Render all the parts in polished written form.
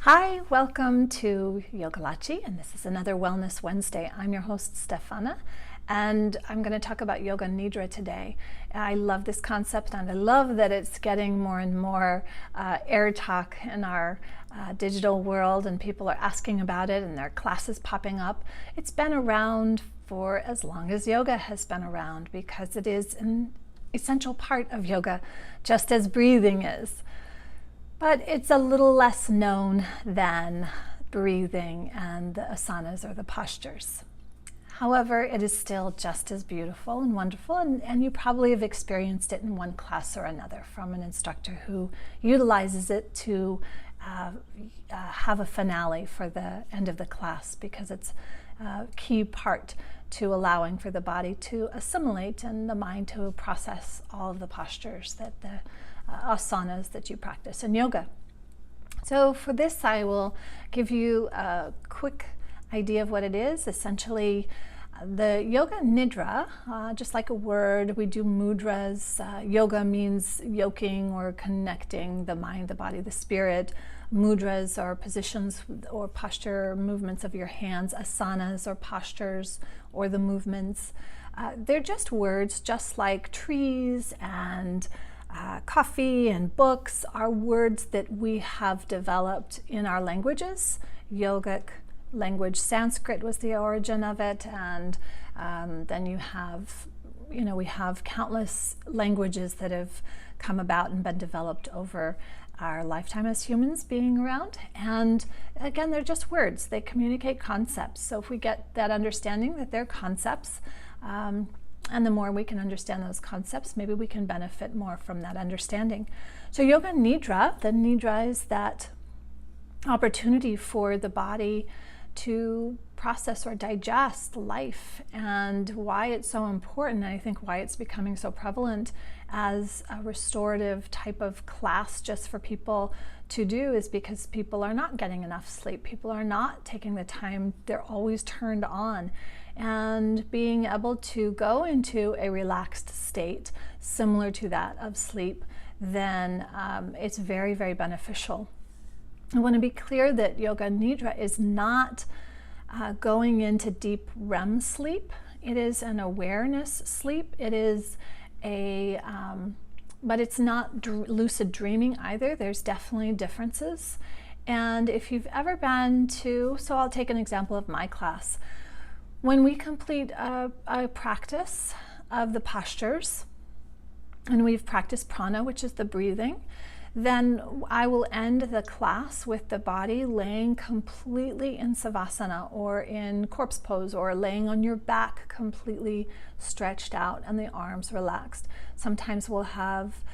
Hi, welcome to Yogilachi, and this is another Wellness Wednesday. I'm your host, Stefana, and I'm going to talk about Yoga Nidra today. I love this concept, and I love that it's getting more and more air talk in our digital world, and people are asking about it, and there are classes popping up. It's been around for as long as yoga has been around because it is an essential part of yoga, just as breathing is. But it's a little less known than breathing and the asanas or the postures. However, it is still just as beautiful and wonderful, and you probably have experienced it in one class or another from an instructor who utilizes it to have a finale for the end of the class, because it's a key part to allowing for the body to assimilate and the mind to process all of the postures, that the asanas that you practice in yoga. So for this, I will give you a quick idea of what it is. Essentially, the Yoga Nidra, just like a word, we do mudras. Yoga means yoking or connecting the mind, the body, the spirit. Mudras are positions or posture movements of your hands. Asanas or postures or the movements. They're just words, just like trees and coffee and books are words that we have developed in our languages. Yogic language, Sanskrit was the origin of it, and then we have countless languages that have come about and been developed over our lifetime as humans being around. And again, they're just words. They communicate concepts. So if we get that understanding that they're concepts, and the more we can understand those concepts, maybe we can benefit more from that understanding. So Yoga Nidra, the Nidra is that opportunity for the body to process or digest life, and why it's so important, and I think why it's becoming so prevalent as a restorative type of class just for people to do, is because people are not getting enough sleep. People are not taking the time. They're always turned on. And being able to go into a relaxed state similar to that of sleep, then it's very, very beneficial. I want to be clear that Yoga Nidra is not going into deep REM sleep. It is an awareness sleep. It is but it's not lucid dreaming either. There's definitely differences. And if you've ever been to, so I'll take an example of my class. When we complete a practice of the postures, and we've practiced prana, which is the breathing, then I will end the class with the body laying completely in savasana or in corpse pose, or laying on your back completely stretched out and the arms relaxed. Sometimes we'll have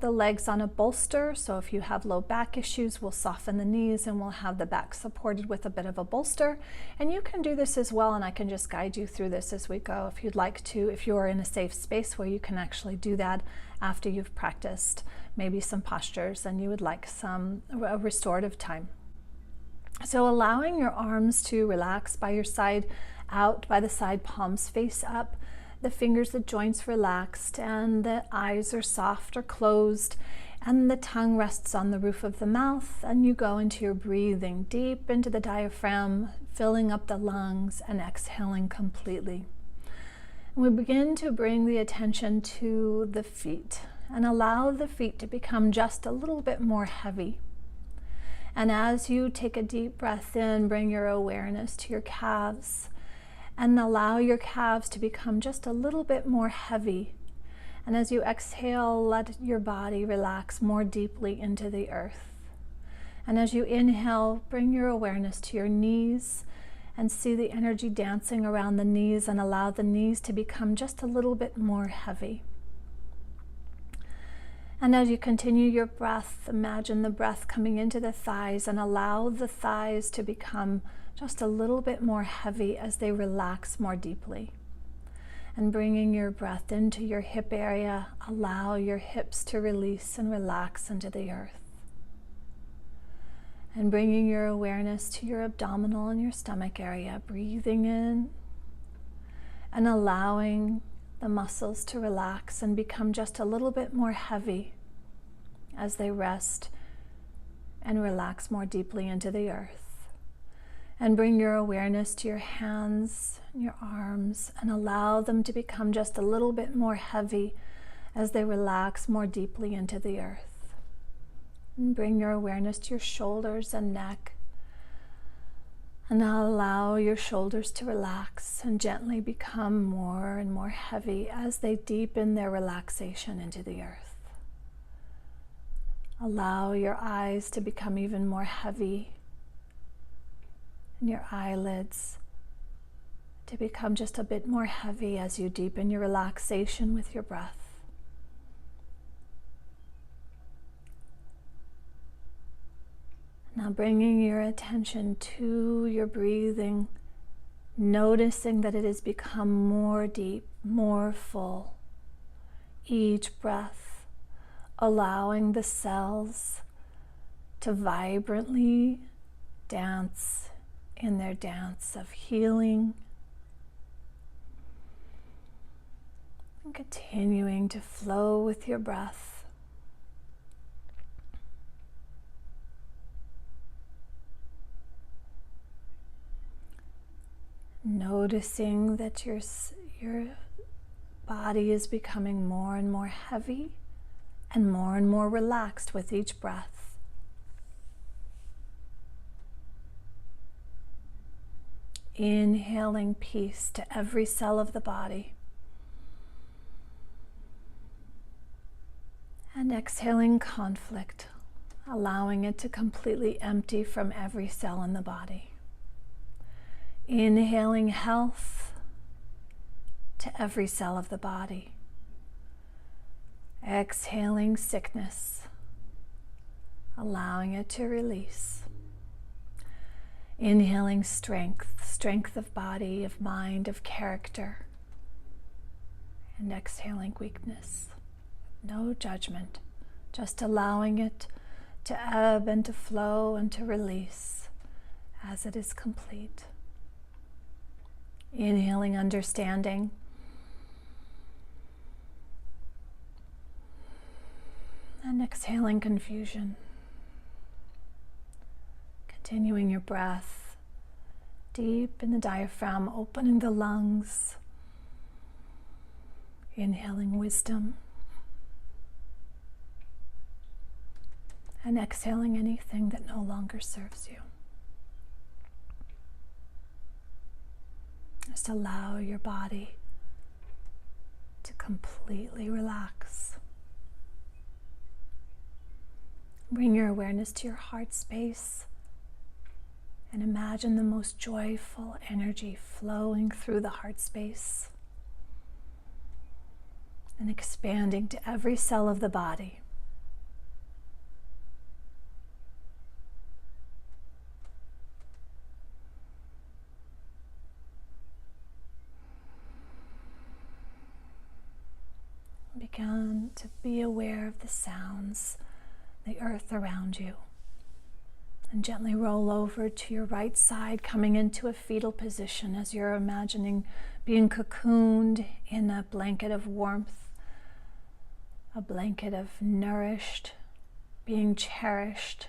the legs on a bolster, so if you have low back issues, we'll soften the knees and we'll have the back supported with a bit of a bolster. And you can do this as well, and I can just guide you through this as we go if you'd like to, if you're in a safe space where you can actually do that after you've practiced maybe some postures and you would like some restorative time. So allowing your arms to relax by your side, out by the side, palms face up, the fingers, the joints relaxed, and the eyes are soft or closed, and the tongue rests on the roof of the mouth, and you go into your breathing deep into the diaphragm, filling up the lungs and exhaling completely. And we begin to bring the attention to the feet and allow the feet to become just a little bit more heavy. And as you take a deep breath in, bring your awareness to your calves and allow your calves to become just a little bit more heavy. And as you exhale, let your body relax more deeply into the earth. And as you inhale, bring your awareness to your knees and see the energy dancing around the knees, and allow the knees to become just a little bit more heavy. And as you continue your breath, imagine the breath coming into the thighs, and allow the thighs to become just a little bit more heavy as they relax more deeply. And bringing your breath into your hip area, allow your hips to release and relax into the earth. And bringing your awareness to your abdominal and your stomach area, breathing in and allowing the muscles to relax and become just a little bit more heavy as they rest and relax more deeply into the earth. And bring your awareness to your hands and your arms and allow them to become just a little bit more heavy as they relax more deeply into the earth. And bring your awareness to your shoulders and neck. And now allow your shoulders to relax and gently become more and more heavy as they deepen their relaxation into the earth. Allow your eyes to become even more heavy and your eyelids to become just a bit more heavy as you deepen your relaxation with your breath. Now bringing your attention to your breathing, noticing that it has become more deep, more full. Each breath, allowing the cells to vibrantly dance in their dance of healing, and continuing to flow with your breath. Noticing that your body is becoming more and more heavy and more relaxed with each breath. Inhaling peace to every cell of the body. And exhaling conflict, allowing it to completely empty from every cell in the body. Inhaling health to every cell of the body. Exhaling sickness, allowing it to release. Inhaling strength, strength of body, of mind, of character. And exhaling weakness. No judgment, just allowing it to ebb and to flow and to release as it is complete. Inhaling understanding. And exhaling confusion. Continuing your breath deep in the diaphragm, opening the lungs. Inhaling wisdom. And exhaling anything that no longer serves you. Just allow your body to completely relax. Bring your awareness to your heart space and imagine the most joyful energy flowing through the heart space and expanding to every cell of the body. Begin to be aware of the sounds, the earth around you, and gently roll over to your right side, coming into a fetal position as you're imagining being cocooned in a blanket of warmth, a blanket of nourished, being cherished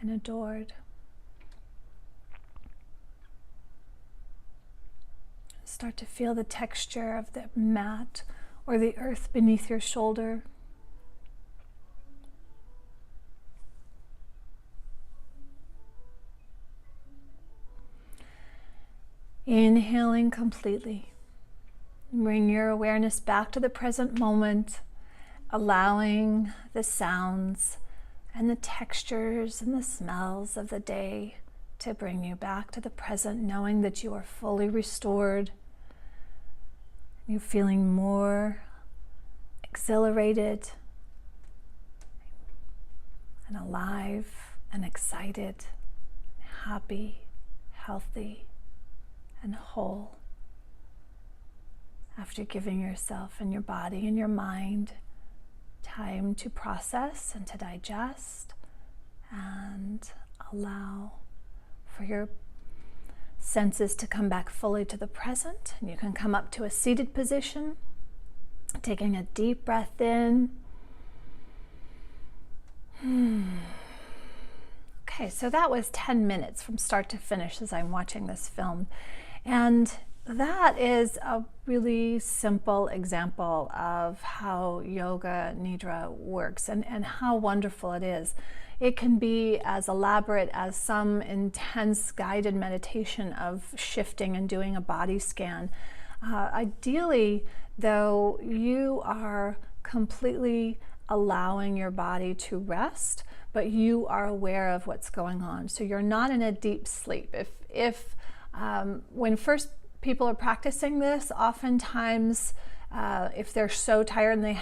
and adored. Start to feel the texture of the mat or the earth beneath your shoulder. Inhaling completely. Bring your awareness back to the present moment, allowing the sounds and the textures and the smells of the day to bring you back to the present, knowing that you are fully restored. You're feeling more exhilarated and alive and excited, happy, healthy, and whole after giving yourself and your body and your mind time to process and to digest and allow for your senses to come back fully to the present. And you can come up to a seated position, taking a deep breath in Okay, so that was 10 minutes from start to finish as I'm watching this film. And that is a really simple example of how Yoga Nidra works and how wonderful it is. It can be as elaborate as some intense guided meditation of shifting and doing a body scan. Ideally, though, you are completely allowing your body to rest, but you are aware of what's going on. So you're not in a deep sleep. When first people are practicing this, oftentimes if they're so tired and they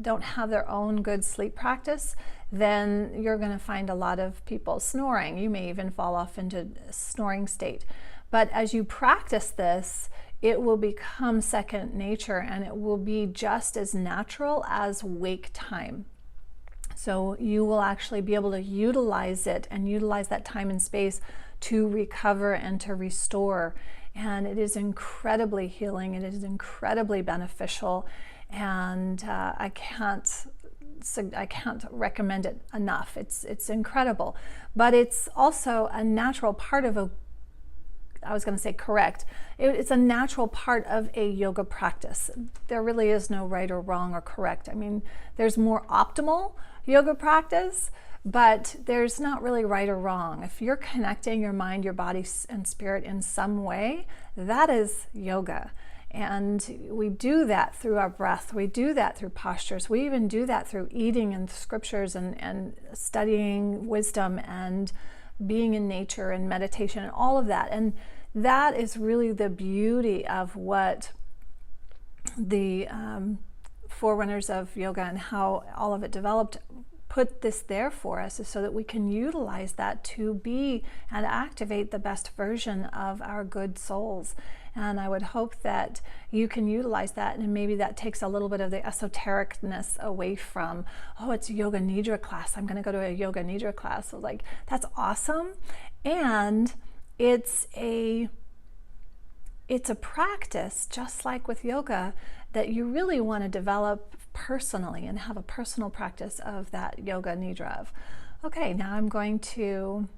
don't have their own good sleep practice, then you're going to find a lot of people snoring. You may even fall off into a snoring state. But as you practice this, it will become second nature, and it will be just as natural as wake time. So you will actually be able to utilize it and utilize that time and space to recover and to restore. And it is incredibly healing. It is incredibly beneficial, and I can't recommend it enough. It's incredible, but it's also a natural part of it's a natural part of a yoga practice. There really is no right or wrong or correct. I mean, there's more optimal yoga practice, but there's not really right or wrong. If you're connecting your mind, your body, and spirit in some way, that is yoga. And we do that through our breath. We do that through postures. We even do that through eating and scriptures and studying wisdom and being in nature and meditation and all of that. And that is really the beauty of what the forerunners of yoga and how all of it developed put this there for us, is so that we can utilize that to be and activate the best version of our good souls. And I would hope that you can utilize that, and maybe that takes a little bit of the esotericness away from, oh, it's a Yoga Nidra class, I'm going to go to a Yoga Nidra class. So like, that's awesome. And it's a practice, just like with yoga, that you really want to develop personally and have a personal practice of that Yoga Nidra of, okay, now I'm going to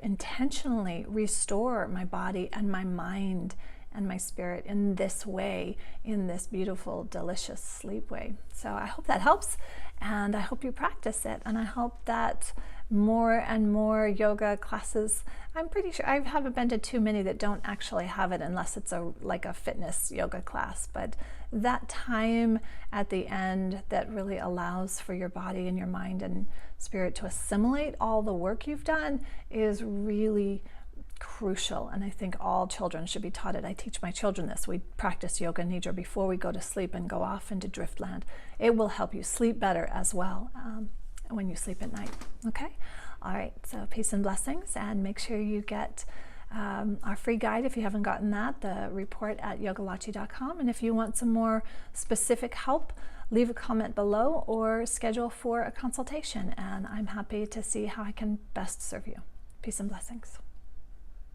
intentionally restore my body and my mind and my spirit in this way, in this beautiful, delicious sleep way. So I hope that helps, and I hope you practice it, and I hope that more and more yoga classes, I'm pretty sure, I haven't been to too many that don't actually have it unless it's like a fitness yoga class, but that time at the end that really allows for your body and your mind and spirit to assimilate all the work you've done is really crucial, and I think all children should be taught it. I teach my children this. We practice Yoga Nidra before we go to sleep and go off into driftland. It will help you sleep better as well when you sleep at night. Okay? All right, so peace and blessings, and make sure you get our free guide if you haven't gotten that, the report at yogilachi.com. And if you want some more specific help, leave a comment below or schedule for a consultation, and I'm happy to see how I can best serve you. Peace and blessings.